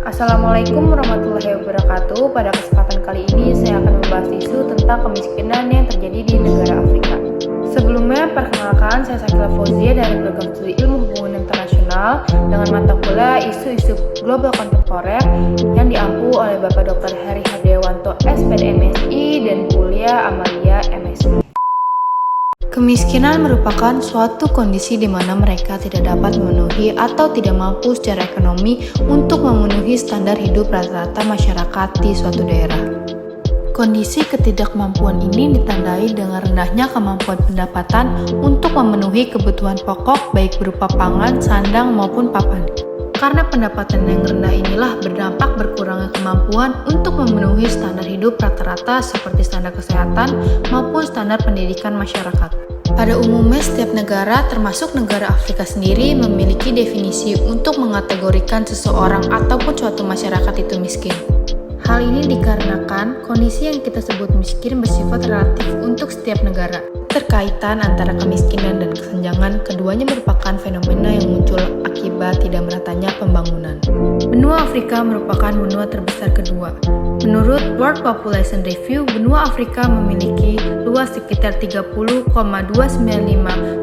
Assalamualaikum warahmatullahi wabarakatuh. Pada kesempatan kali ini saya akan membahas isu tentang kemiskinan yang terjadi di negara Afrika. Sebelumnya, perkenalkan, saya Sakila Fauzia dari Program Studi Ilmu Hubungan Internasional dengan mata kuliah isu-isu global kontemporer yang diampu oleh Bapak Dr. Heri Hardewanto, SPD MSI dan kuliah Amalia MSI. Kemiskinan merupakan suatu kondisi di mana mereka tidak dapat memenuhi atau tidak mampu secara ekonomi untuk memenuhi standar hidup rata-rata masyarakat di suatu daerah. Kondisi ketidakmampuan ini ditandai dengan rendahnya kemampuan pendapatan untuk memenuhi kebutuhan pokok baik berupa pangan, sandang maupun papan. Karena pendapatan yang rendah inilah berdampak berkurangnya kemampuan untuk memenuhi standar hidup rata-rata seperti standar kesehatan maupun standar pendidikan masyarakat. Pada umumnya, setiap negara, termasuk negara Afrika sendiri, memiliki definisi untuk mengategorikan seseorang ataupun suatu masyarakat itu miskin. Hal ini dikarenakan kondisi yang kita sebut miskin bersifat relatif untuk setiap negara. Terkaitan antara kemiskinan dan kesenjangan, keduanya merupakan fenomena yang muncul akibat tidak meratanya pembangunan. Benua Afrika merupakan benua terbesar kedua. Menurut World Population Review, benua Afrika memiliki luas sekitar 30,295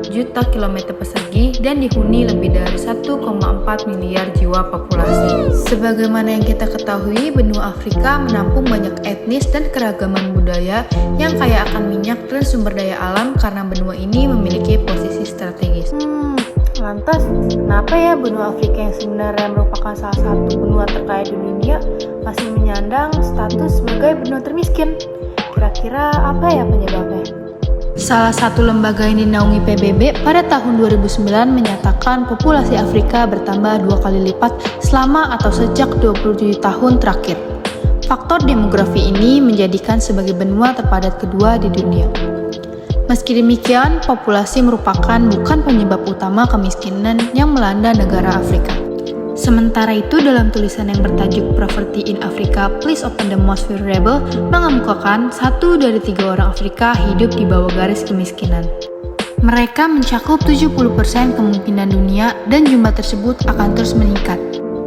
juta kilometer persegi dan dihuni lebih dari 1,4 miliar jiwa populasi. Sebagaimana yang kita ketahui, benua Afrika menampung banyak etnis dan keragaman budaya yang kaya akan minyak dan sumber daya alam karena benua ini memiliki posisi strategis. Lantas, kenapa ya benua Afrika yang sebenarnya merupakan salah satu benua terkaya di dunia masih menyandang status sebagai benua termiskin? Kira-kira apa ya penyebabnya? Salah satu lembaga yang dinaungi PBB pada tahun 2009 menyatakan populasi Afrika bertambah 2 kali lipat selama atau sejak 27 tahun terakhir. Faktor demografi ini menjadikan sebagai benua terpadat kedua di dunia. Meski demikian, populasi merupakan bukan penyebab utama kemiskinan yang melanda negara Afrika. Sementara itu, dalam tulisan yang bertajuk Poverty in Africa, Please Open the Most Vulnerable, mengemukakan 1 dari 3 orang Afrika hidup di bawah garis kemiskinan. Mereka mencakup 70% kemungkinan dunia dan jumlah tersebut akan terus meningkat.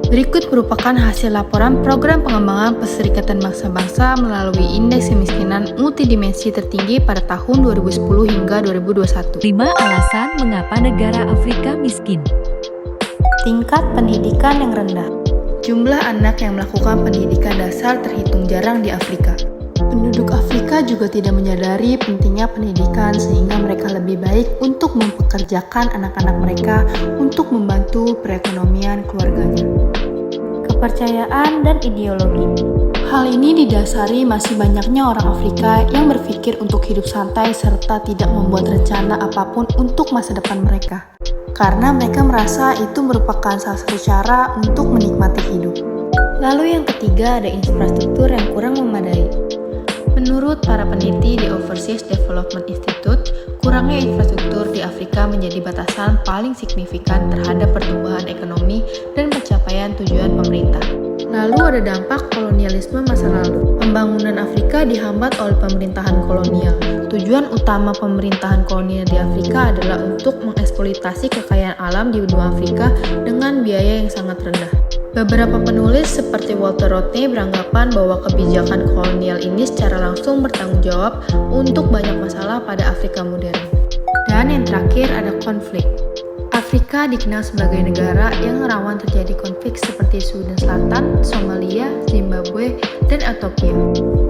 Berikut merupakan hasil laporan Program Pengembangan Perserikatan Bangsa-Bangsa melalui Indeks Kemiskinan Multidimensi tertinggi pada tahun 2010 hingga 2021. 5 alasan mengapa negara Afrika miskin. Tingkat pendidikan yang rendah. Jumlah anak yang melakukan pendidikan dasar terhitung jarang di Afrika. Penduduk Afrika juga tidak menyadari pentingnya pendidikan sehingga mereka lebih baik untuk mempekerjakan anak-anak mereka untuk membantu perekonomian keluarganya. Kepercayaan dan ideologi. Hal ini didasari masih banyaknya orang Afrika yang berpikir untuk hidup santai serta tidak membuat rencana apapun untuk masa depan mereka. Karena mereka merasa itu merupakan salah satu cara untuk menikmati hidup. Lalu yang ketiga ada infrastruktur yang kurang memadai. Menurut para peneliti di Overseas Development Institute, kurangnya infrastruktur di Afrika menjadi batasan paling signifikan terhadap pertumbuhan ekonomi dan pencapaian tujuan pemerintah. Lalu ada dampak kolonialisme masa lalu. Pembangunan Afrika dihambat oleh pemerintahan kolonial. Tujuan utama pemerintahan kolonial di Afrika adalah untuk mengeksploitasi kekayaan alam di benua Afrika dengan biaya yang sangat rendah. Beberapa penulis seperti Walter Rodney beranggapan bahwa kebijakan kolonial ini secara langsung bertanggung jawab untuk banyak masalah pada Afrika modern. Dan yang terakhir ada konflik. Afrika dikenal sebagai negara yang rawan terjadi konflik seperti Sudan Selatan, Somalia, Zimbabwe, dan Ethiopia.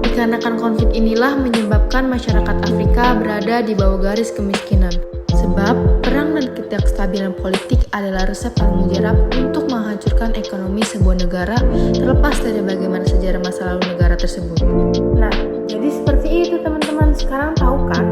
Dikarenakan konflik inilah menyebabkan masyarakat Afrika berada di bawah garis kemiskinan. Sebab perang dan ketidakstabilan politik adalah resep paling mujarab untuk menghancurkan ekonomi sebuah negara terlepas dari bagaimana sejarah masa lalu negara tersebut. Nah, jadi seperti itu teman-teman. Sekarang tahu kan